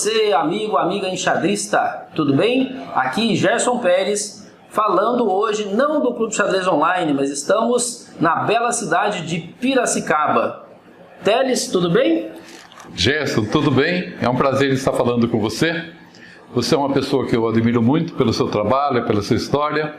você, amigo, amiga enxadrista, tudo bem? Aqui Gerson Pérez, falando hoje não do Clube Xadrez Online, mas estamos na bela cidade de Piracicaba. Teles, tudo bem? Gerson, tudo bem? É um prazer estar falando com você. Você é uma pessoa que eu admiro muito pelo seu trabalho, pela sua história,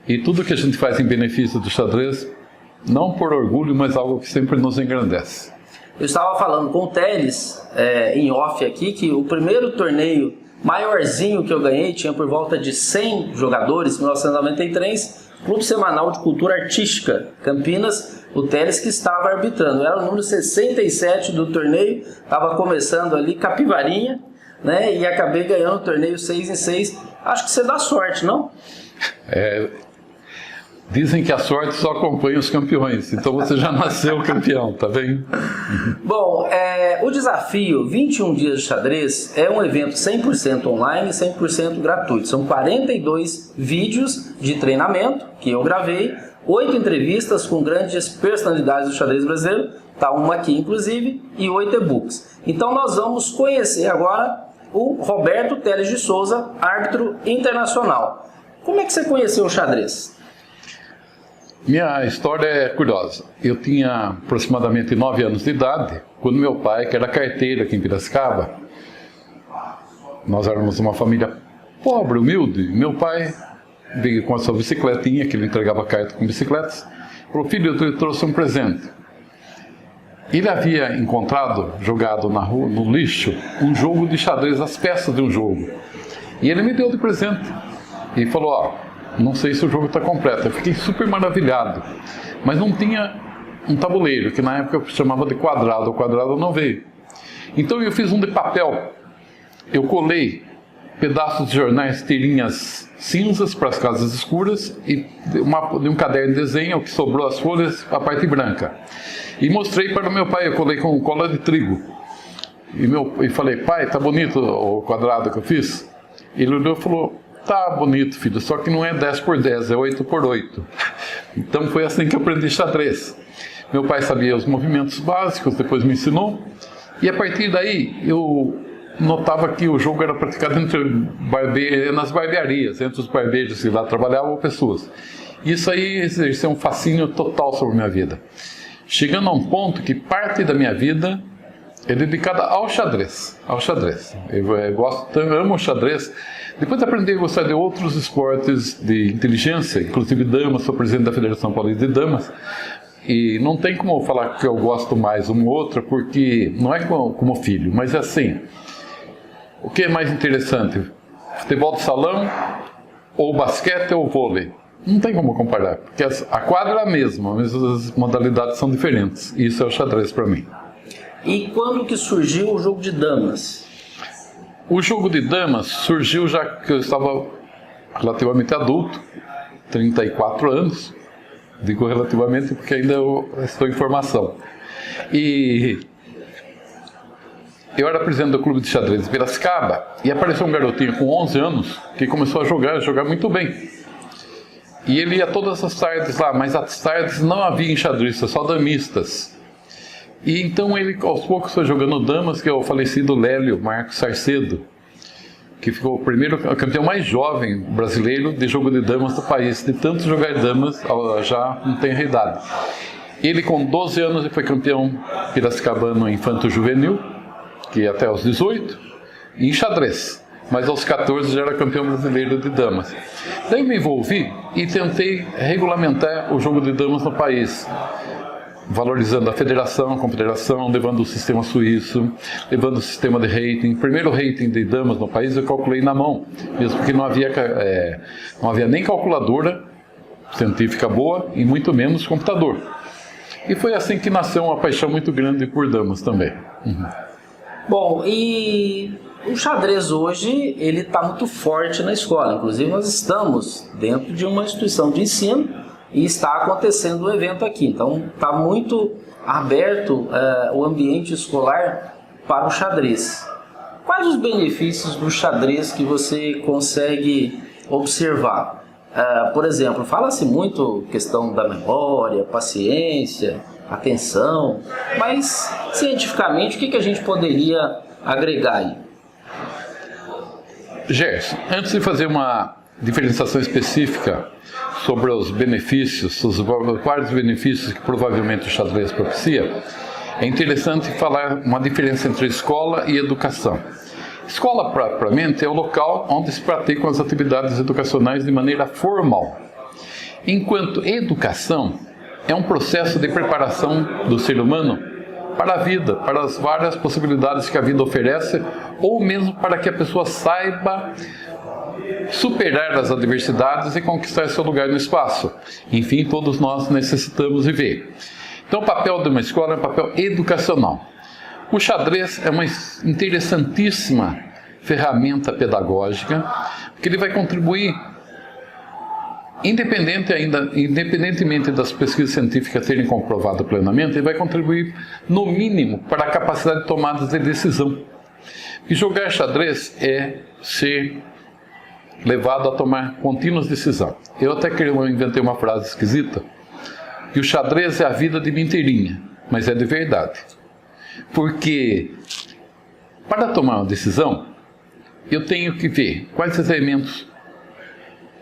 e tudo que a gente faz em benefício do xadrez, não por orgulho, mas algo que sempre nos engrandece. Eu estava falando com o Teles, em off aqui, que o primeiro torneio maiorzinho que eu ganhei tinha por volta de 100 jogadores, em 1993, Clube Semanal de Cultura Artística, Campinas, o Teles que estava arbitrando. Era o número 67 do torneio, estava começando ali, capivarinha, né? E acabei ganhando o torneio 6 em 6. Acho que você dá sorte, não? Dizem que a sorte só acompanha os campeões, então você já nasceu campeão, tá bem? Bom, o desafio 21 dias de xadrez é um evento 100% online e 100% gratuito. São 42 vídeos de treinamento que eu gravei, 8 entrevistas com grandes personalidades do xadrez brasileiro, tá uma aqui inclusive, e 8 e-books. Então nós vamos conhecer agora o Roberto Teles de Souza, árbitro internacional. Como é que você conheceu o xadrez? Minha história é curiosa. Eu tinha aproximadamente 9 anos de idade, quando meu pai, que era carteiro aqui em Piracicaba, nós éramos uma família pobre, humilde. Meu pai veio com a sua bicicletinha, que ele entregava carta com bicicletas, falou: filho, eu trouxe um presente. Ele havia encontrado, jogado na rua, no lixo, um jogo de xadrez, as peças de um jogo. E ele me deu de presente. E falou: ó, não sei se o jogo está completo. Eu fiquei super maravilhado. Mas não tinha um tabuleiro, que na época eu chamava de quadrado. O quadrado não veio. Então eu fiz um de papel. Eu colei pedaços de jornais, tirinhas cinzas para as casas escuras e de um caderno de desenho, o que sobrou as folhas, a parte branca. E mostrei para o meu pai, eu colei com cola de trigo. E falei: pai, tá bonito o quadrado que eu fiz? Ele olhou e falou: tá bonito, filho, só que não é 10 por 10, é 8 por 8. Então foi assim que eu aprendi xadrez. Meu pai sabia os movimentos básicos, depois me ensinou. E a partir daí eu notava que o jogo era praticado nas barbearias, entre os barbeiros que lá trabalhavam pessoas. Isso aí exerceu um fascínio total sobre a minha vida. Chegando a um ponto que parte da minha vida é dedicada ao xadrez. Eu amo o xadrez. Depois aprendi a gostar de outros esportes de inteligência, inclusive damas, sou presidente da Federação Paulista de Damas. E não tem como falar que eu gosto mais um ou outro, porque não é como filho, mas é assim. O que é mais interessante? Futebol de salão, ou basquete, ou vôlei? Não tem como comparar, porque a quadra é a mesma, mas as modalidades são diferentes. E isso é o xadrez para mim. E quando que surgiu o jogo de damas? O jogo de damas surgiu já que eu estava relativamente adulto, 34 anos. Digo relativamente porque ainda eu estou em formação. E eu era presidente do Clube de Xadrez de Piracicaba e apareceu um garotinho com 11 anos que começou a jogar muito bem. E ele ia todas as tardes lá, mas às tardes não havia enxadristas, só damistas. E então ele aos poucos foi jogando damas, que é o falecido Lélio Marcos Sarcedo, que ficou o primeiro campeão mais jovem brasileiro de jogo de damas do país, de tanto jogar damas, já não tem idade. Ele com 12 anos foi campeão piracicabano infanto-juvenil, que até aos 18, e em xadrez, mas aos 14 já era campeão brasileiro de damas. Daí me envolvi e tentei regulamentar o jogo de damas no país, valorizando a federação, a confederação, levando o sistema suíço, levando o sistema de rating. Primeiro rating de damas no país eu calculei na mão, mesmo porque não havia nem calculadora científica boa e muito menos computador. E foi assim que nasceu uma paixão muito grande por damas também. Bom, e o xadrez hoje ele está muito forte na escola. Inclusive nós estamos dentro de uma instituição de ensino e está acontecendo um evento aqui. Então está muito aberto o ambiente escolar para o xadrez. Quais os benefícios do xadrez que você consegue observar? Por exemplo, fala-se muito questão da memória, paciência, atenção, mas cientificamente o que a gente poderia agregar aí? Gerson, antes de fazer uma diferenciação específica sobre os benefícios, os vários benefícios que provavelmente o xadrez propicia, é interessante falar uma diferença entre escola e educação. Escola, propriamente, é o local onde se praticam as atividades educacionais de maneira formal, enquanto educação é um processo de preparação do ser humano para a vida, para as várias possibilidades que a vida oferece, ou mesmo para que a pessoa saiba superar as adversidades e conquistar seu lugar no espaço. Enfim, todos nós necessitamos viver. Então, o papel de uma escola é um papel educacional. O xadrez é uma interessantíssima ferramenta pedagógica, que ele vai contribuir, independentemente das pesquisas científicas terem comprovado plenamente, ele vai contribuir, no mínimo, para a capacidade de tomada de decisão. E jogar xadrez é ser levado a tomar contínuas decisões. Eu até inventei uma frase esquisita, que o xadrez é a vida de mentirinha, mas é de verdade. Porque, para tomar uma decisão, eu tenho que ver quais os elementos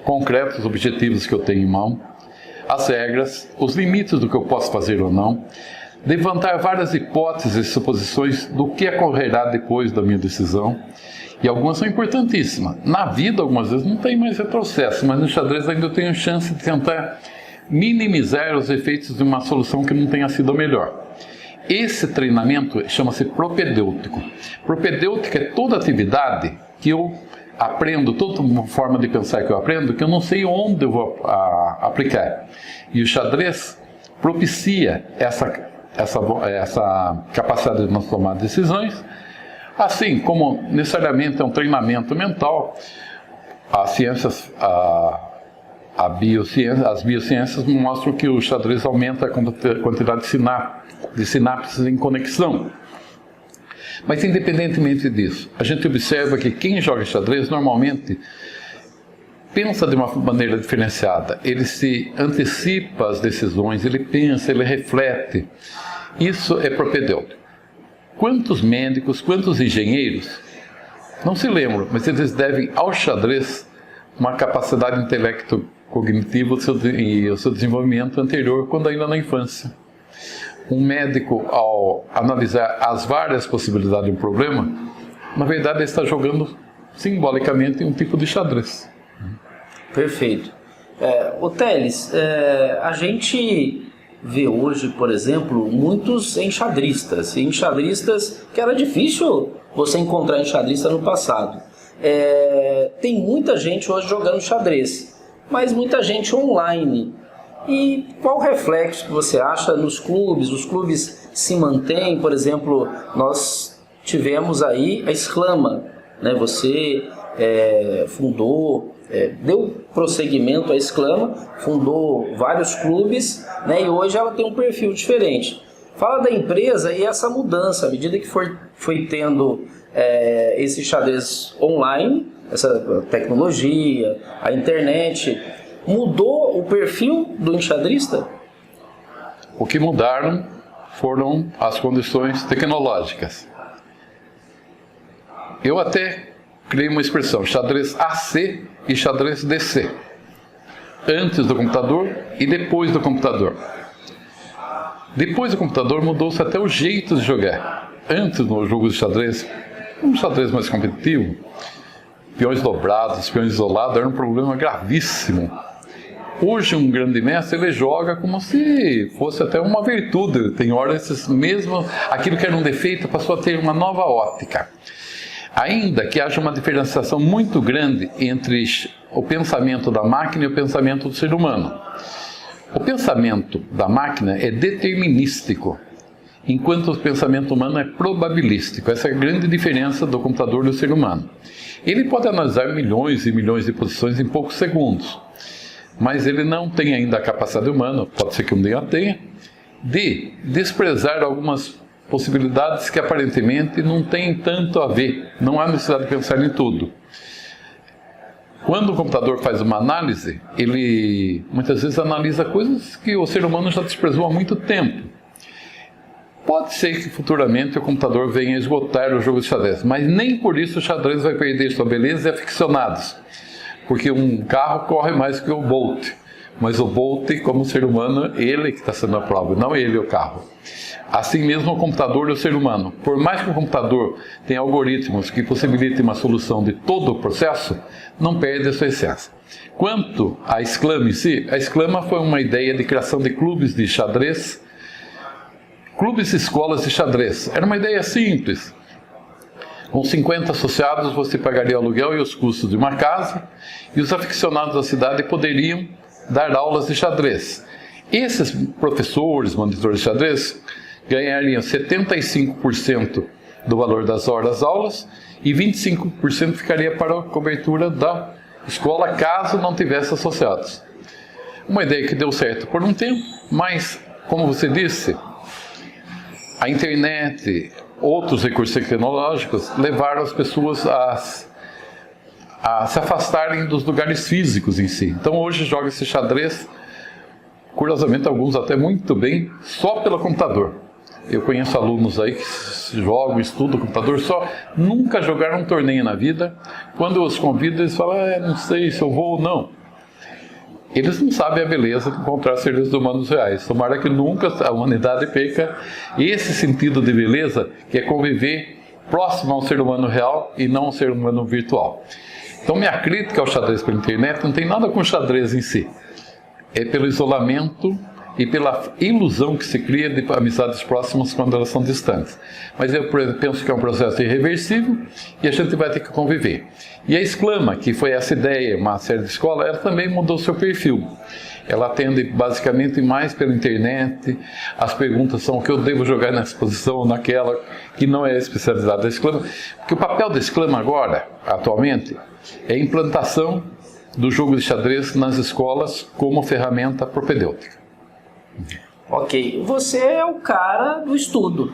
concretos, objetivos que eu tenho em mão, as regras, os limites do que eu posso fazer ou não, levantar várias hipóteses e suposições do que ocorrerá depois da minha decisão, e algumas são importantíssimas. Na vida, algumas vezes, não tem mais retrocesso, mas no xadrez ainda eu tenho chance de tentar minimizar os efeitos de uma solução que não tenha sido a melhor. Esse treinamento chama-se propedêutico. Propedêutico é toda atividade que eu aprendo, toda uma forma de pensar que eu aprendo, que eu não sei onde eu vou aplicar. E o xadrez propicia essa capacidade de nós tomar decisões, assim como necessariamente é um treinamento mental. As ciências, as biociências mostram que o xadrez aumenta a quantidade de sinapses em conexão. Mas independentemente disso, a gente observa que quem joga xadrez normalmente pensa de uma maneira diferenciada. Ele se antecipa às decisões, ele pensa, ele reflete. Isso é propedêutico. Quantos médicos, quantos engenheiros não se lembram, mas eles devem ao xadrez uma capacidade de intelecto cognitivo e o seu desenvolvimento anterior, quando ainda na infância. Um médico, ao analisar as várias possibilidades de um problema, na verdade ele está jogando simbolicamente um tipo de xadrez. Perfeito. O Teles, a gente vê hoje, por exemplo, muitos enxadristas que era difícil você encontrar enxadrista no passado. Tem muita gente hoje jogando xadrez, mas muita gente online. E qual o reflexo que você acha nos clubes? Os clubes se mantêm, por exemplo, nós tivemos aí a Exclama, né? Você fundou, deu prosseguimento à Exclama, fundou vários clubes, né? E hoje ela tem um perfil diferente. Fala da empresa e essa mudança, à medida que foi tendo esse xadrez online, essa tecnologia, a internet, mudou o perfil do enxadrista? O que mudaram foram as condições tecnológicas. Eu até criei uma expressão, xadrez AC e xadrez DC. Antes do computador e depois do computador. Depois do computador mudou-se até o jeito de jogar. Antes, no jogo de xadrez, um xadrez mais competitivo, peões dobrados, peões isolados, era um problema gravíssimo. Hoje, um grande mestre, ele joga como se fosse até uma virtude. Tem horas, mesmo aquilo que era um defeito, passou a ter uma nova ótica. Ainda que haja uma diferenciação muito grande entre o pensamento da máquina e o pensamento do ser humano. O pensamento da máquina é determinístico, enquanto o pensamento humano é probabilístico. Essa é a grande diferença do computador e do ser humano. Ele pode analisar milhões e milhões de posições em poucos segundos, mas ele não tem ainda a capacidade humana, pode ser que um dia tenha, de desprezar algumas possibilidades que aparentemente não têm tanto a ver, não há necessidade de pensar em tudo. Quando o computador faz uma análise, ele muitas vezes analisa coisas que o ser humano já desprezou há muito tempo. Pode ser que futuramente o computador venha esgotar o jogo de xadrez, mas nem por isso o xadrez vai perder sua beleza e aficionados. Porque um carro corre mais que o Bolt, mas o Bolt, como ser humano, ele que está sendo a prova, não ele o carro. Assim mesmo o computador e o ser humano. Por mais que o computador tenha algoritmos que possibilitem uma solução de todo o processo, não perde a sua essência. Quanto à Exclama em si, a Exclama foi uma ideia de criação de clubes de xadrez, clubes e escolas de xadrez. Era uma ideia simples. Com 50 associados você pagaria o aluguel e os custos de uma casa, e os aficionados da cidade poderiam dar aulas de xadrez. Esses professores, monitores de xadrez, ganhariam 75% do valor das horas aulas e 25% ficaria para a cobertura da escola caso não tivesse associados. Uma ideia que deu certo por um tempo, mas, como você disse, a internet, outros recursos tecnológicos levaram as pessoas a se afastarem dos lugares físicos em si. Então hoje joga-se xadrez, curiosamente alguns até muito bem, só pelo computador. Eu conheço alunos aí que jogam, estudam computador, só nunca jogaram um torneio na vida. Quando eu os convido, eles falam, não sei se eu vou ou não. Eles não sabem a beleza de encontrar seres humanos reais. Tomara que nunca a humanidade perca esse sentido de beleza, que é conviver próximo a um ser humano real e não a um ser humano virtual. Então minha crítica ao xadrez pela internet não tem nada com o xadrez em si. É pelo isolamento e pela ilusão que se cria de amizades próximas quando elas são distantes. Mas eu penso que é um processo irreversível e a gente vai ter que conviver. E a Exclama, que foi essa ideia, uma série de escola, ela também mudou seu perfil. Ela atende basicamente mais pela internet, as perguntas são o que eu devo jogar nessa posição ou naquela, que não é especializada da Exclama. Porque o papel da Exclama agora, atualmente, é a implantação do jogo de xadrez nas escolas como ferramenta propedêutica. Ok, você é o cara do estudo.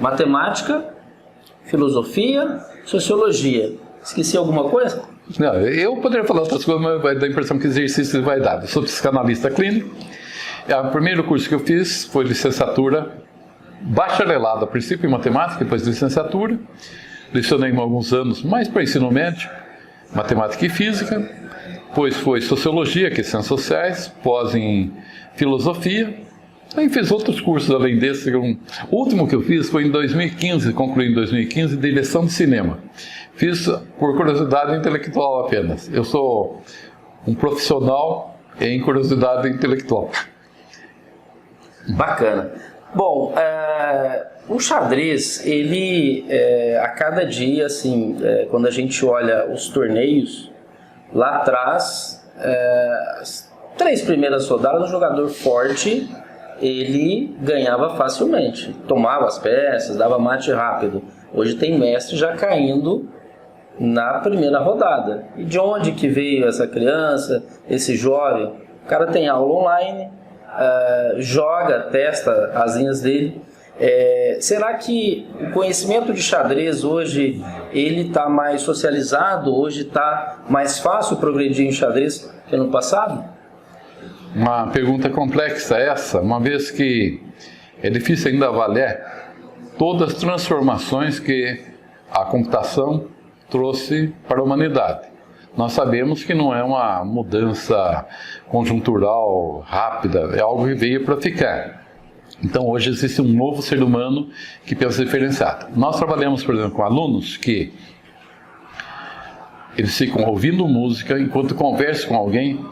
Matemática, filosofia, sociologia. Esqueci alguma coisa? Não, eu poderia falar outras coisas, mas vai dar a impressão que exercício vai dar. Eu sou psicanalista clínico. O primeiro curso que eu fiz foi licenciatura, bacharelado, a princípio em matemática, depois licenciatura. Lecionei alguns anos mais para ensino médio, matemática e física. Depois foi sociologia, que é ciências sociais, pós em filosofia. Aí fiz outros cursos além desse. O último que eu fiz foi em 2015, concluí em 2015, direção de cinema. Fiz por curiosidade intelectual apenas. Eu sou um profissional em curiosidade intelectual. Bacana. Bom, o xadrez, ele, a cada dia, assim, quando a gente olha os torneios, lá atrás, as 3 primeiras rodadas, o jogador forte, ele ganhava facilmente. Tomava as peças, dava mate rápido. Hoje tem mestre já caindo na primeira rodada. E de onde que veio essa criança, esse jovem? O cara tem aula online, joga, testa as linhas dele. Será que o conhecimento de xadrez hoje ele está mais socializado? Hoje está mais fácil progredir em xadrez que no passado? Uma pergunta complexa essa, uma vez que é difícil ainda avaliar todas as transformações que a computação trouxe para a humanidade. Nós sabemos que não é uma mudança conjuntural rápida, é algo que veio para ficar. Então hoje existe um novo ser humano que pensa diferenciado. Nós trabalhamos, por exemplo, com alunos que eles ficam ouvindo música enquanto conversam com alguém,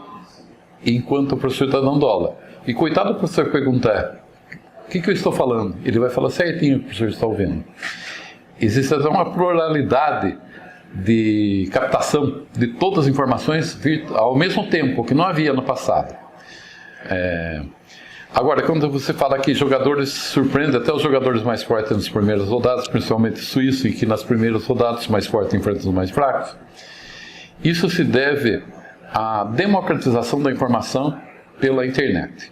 enquanto o professor está dando aula. E coitado do professor perguntar, o que eu estou falando? Ele vai falar certinho o que o professor está ouvindo. Existe até uma pluralidade de captação de todas as informações ao mesmo tempo, que não havia no passado. Agora, quando você fala que jogadores surpreendem, até os jogadores mais fortes nas primeiras rodadas, principalmente suíço, em que nas primeiras rodadas os mais fortes enfrentam os mais fracos, isso se deve à democratização da informação pela internet.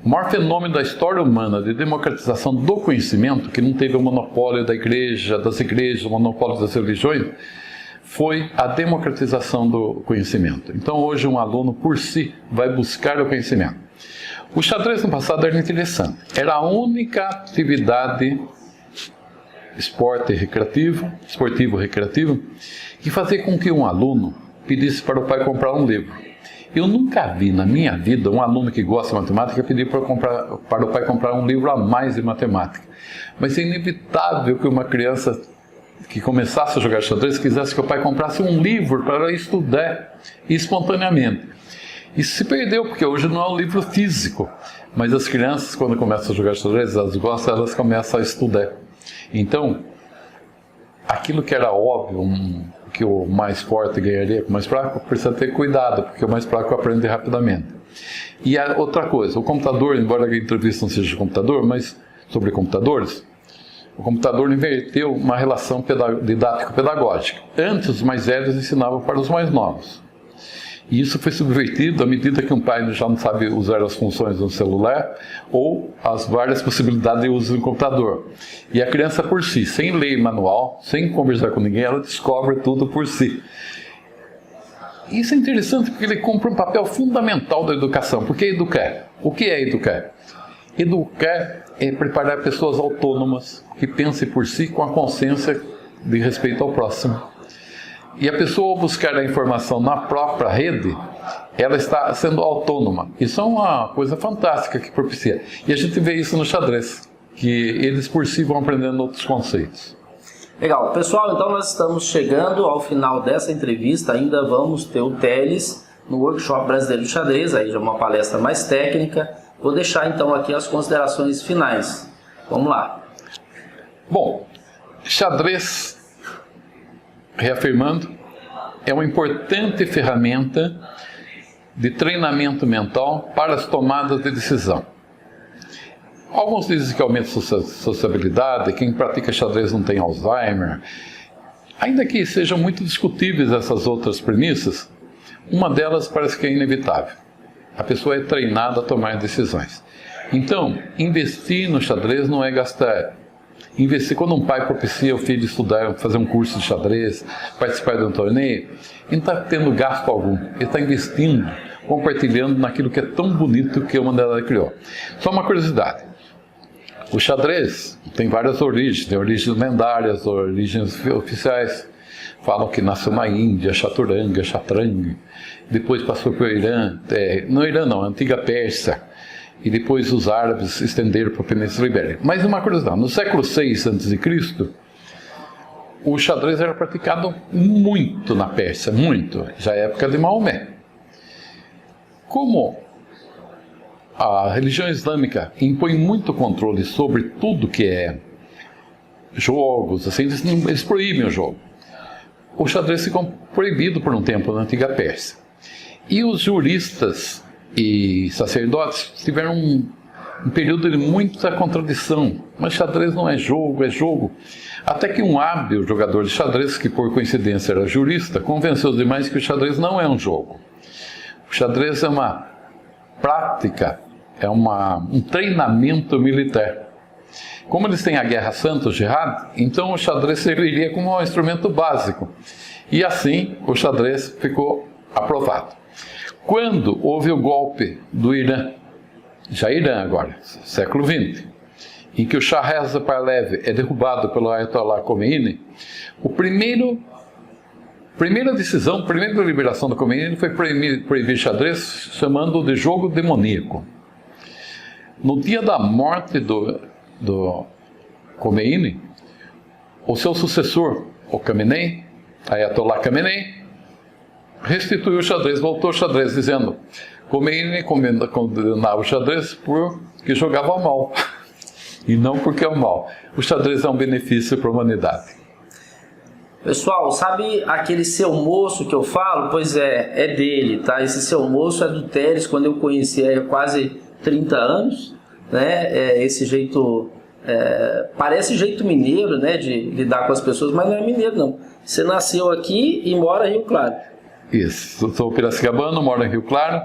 O maior fenômeno da história humana de democratização do conhecimento, que não teve o monopólio das igrejas, o monopólio das religiões, foi a democratização do conhecimento. Então hoje um aluno por si vai buscar o conhecimento. O xadrez no passado era interessante. Era a única atividade esportivo recreativo, que fazia com que um aluno pedisse para o pai comprar um livro. Eu nunca vi na minha vida um aluno que gosta de matemática pedir para o pai comprar um livro a mais de matemática. Mas é inevitável que uma criança que começasse a jogar xadrez quisesse que o pai comprasse um livro para estudar espontaneamente. Isso se perdeu, porque hoje não é um livro físico, mas as crianças, quando começam a jogar xadrez, elas gostam, elas começam a estudar. Então, aquilo que era óbvio, que o mais forte ganharia com o mais fraco, precisa ter cuidado, porque o mais fraco aprende rapidamente. E a outra coisa, o computador, embora a entrevista não seja de computador, mas sobre computadores, o computador inverteu uma relação didático-pedagógica. Antes, os mais velhos ensinavam para os mais novos. E isso foi subvertido à medida que um pai já não sabe usar as funções do celular ou as várias possibilidades de uso do computador. E a criança por si, sem ler manual, sem conversar com ninguém, ela descobre tudo por si. Isso é interessante porque ele cumpre um papel fundamental da educação. Porque educar? O que é educar? Educar é preparar pessoas autônomas que pensem por si com a consciência de respeito ao próximo. E a pessoa, ao buscar a informação na própria rede, ela está sendo autônoma. Isso é uma coisa fantástica que propicia. E a gente vê isso no xadrez, que eles por si vão aprendendo outros conceitos. Legal. Pessoal, então nós estamos chegando ao final dessa entrevista. Ainda vamos ter o Teles no Workshop Brasileiro de Xadrez, aí já uma palestra mais técnica. Vou deixar então aqui as considerações finais. Vamos lá. Bom, xadrez, reafirmando, é uma importante ferramenta de treinamento mental para as tomadas de decisão. Alguns dizem que aumenta a sociabilidade, quem pratica xadrez não tem Alzheimer. Ainda que sejam muito discutíveis essas outras premissas, uma delas parece que é inevitável. A pessoa é treinada a tomar decisões. Então, investir no xadrez não é gastar. Investir, quando um pai propicia o filho estudar, fazer um curso de xadrez, participar de um torneio, ele não está tendo gasto algum, ele está investindo, compartilhando naquilo que é tão bonito que a humanidade criou. Só uma curiosidade, o xadrez tem várias origens, tem origens lendárias, origens oficiais, falam que nasceu na Índia, Chaturanga, depois passou para o Irã, no Irã não, a antiga Pérsia, e depois os árabes estenderam para a Península Ibérica. Mas uma curiosidade, no século VI a.C., o xadrez era praticado muito na Pérsia, muito, já é época de Maomé. Como a religião islâmica impõe muito controle sobre tudo que é jogos, assim, eles proíbem o jogo. O xadrez ficou proibido por um tempo na antiga Pérsia. E os juristas e sacerdotes tiveram um período de muita contradição. Mas xadrez não é jogo, é jogo. Até que um hábil jogador de xadrez, que por coincidência era jurista, convenceu os demais que o xadrez não é um jogo. O xadrez é uma prática, é um treinamento militar. Como eles têm a Guerra Santa, o Jihad, então o xadrez serviria como um instrumento básico. E assim o xadrez ficou aprovado. Quando houve o golpe do Irã, já Irã agora, século XX, em que o Shah Reza Pahlavi é derrubado pelo Ayatollah Khomeini, a primeira liberação do Khomeini foi proibir xadrez, chamando de jogo demoníaco. No dia da morte do Khomeini, o seu sucessor, o Khamenei, Ayatollah Khamenei, restituiu o xadrez, voltou ao xadrez, dizendo: Khomeini condenava o xadrez porque jogava mal, e não porque é o mal. O xadrez é um benefício para a humanidade. Pessoal, sabe aquele seu moço que eu falo? Pois é dele, tá? Esse seu moço é do Teles, quando eu conheci há quase 30 anos, né? Esse jeito, parece jeito mineiro, né? De lidar com as pessoas, mas não é mineiro, não. Você nasceu aqui e mora em Rio Claro. Isso, eu sou piracicabano, moro em Rio Claro,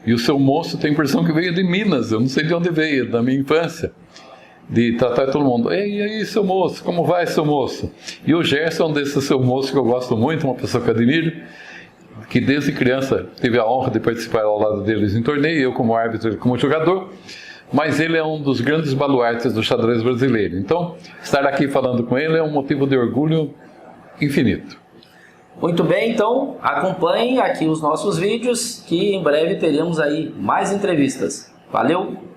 e o seu moço tem a impressão que veio de Minas, eu não sei de onde veio, da minha infância, de tratar todo mundo. E aí, seu moço, como vai, seu moço? E o Gerson, desse seu moço que eu gosto muito, uma pessoa que eu admiro, que desde criança teve a honra de participar ao lado deles em torneio, eu como árbitro, ele como jogador, mas ele é um dos grandes baluartes do xadrez brasileiro. Então, estar aqui falando com ele é um motivo de orgulho infinito. Muito bem, então acompanhem aqui os nossos vídeos, que em breve teremos aí mais entrevistas. Valeu!